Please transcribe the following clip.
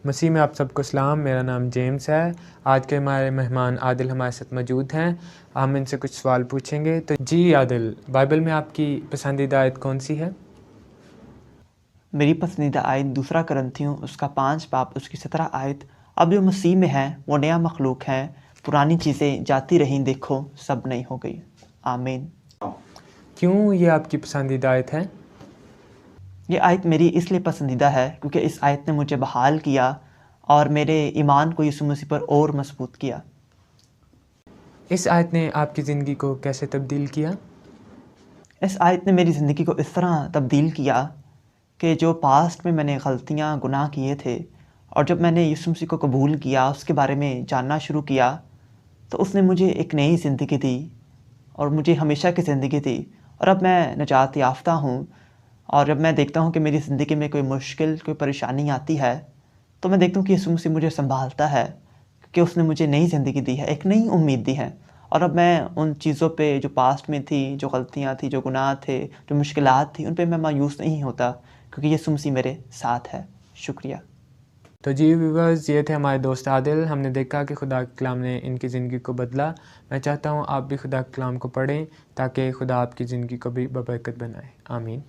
مسیح میں آپ سب کو سلام. میرا نام جیمس ہے. آج کے ہمارے مہمان عادل ہمارے ساتھ موجود ہیں. ہم ان سے کچھ سوال پوچھیں گے. تو جی عادل، بائبل میں آپ کی پسندیدہ آیت کون سی ہے؟ میری پسندیدہ آیت 2 کرنتھیوں اس کا 5 باب اس کی 17 آیت، اب جو مسیح میں ہے وہ نیا مخلوق ہے، پرانی چیزیں جاتی رہیں، دیکھو سب نئی ہو گئی. آمین. کیوں یہ آپ کی پسندیدہ آیت ہے؟ یہ آیت میری اس لیے پسندیدہ ہے کیونکہ اس آیت نے مجھے بحال کیا اور میرے ایمان کو یسوع مسیح پر اور مضبوط کیا. اس آیت نے آپ کی زندگی کو کیسے تبدیل کیا؟ اس آیت نے میری زندگی کو اس طرح تبدیل کیا کہ جو پاسٹ میں نے غلطیاں گناہ کیے تھے، اور جب میں نے یسوع مسیح کو قبول کیا، اس کے بارے میں جاننا شروع کیا، تو اس نے مجھے ایک نئی زندگی دی اور مجھے ہمیشہ کی زندگی دی. اور اب میں نجات یافتہ ہوں، اور جب میں دیکھتا ہوں کہ میری زندگی میں کوئی مشکل، کوئی پریشانی آتی ہے، تو میں دیکھتا ہوں کہ یسوع مسیح مجھے سنبھالتا ہے، کیونکہ اس نے مجھے نئی زندگی دی ہے، ایک نئی امید دی ہے. اور اب میں ان چیزوں پہ جو پاسٹ میں تھی، جو غلطیاں تھیں، جو گناہ تھے، جو مشکلات تھیں، ان پہ میں مایوس نہیں ہوتا، کیونکہ یسوع مسیح میرے ساتھ ہے. شکریہ. تو جی ویورز، یہ تھے ہمارے دوست عادل. ہم نے دیکھا کہ خدا کے کلام نے ان کی زندگی کو بدلا. میں چاہتا ہوں آپ بھی خدا کے کلام کو پڑھیں تاکہ خدا آپ کی زندگی کو بھی ببرکت بنائے. آمین.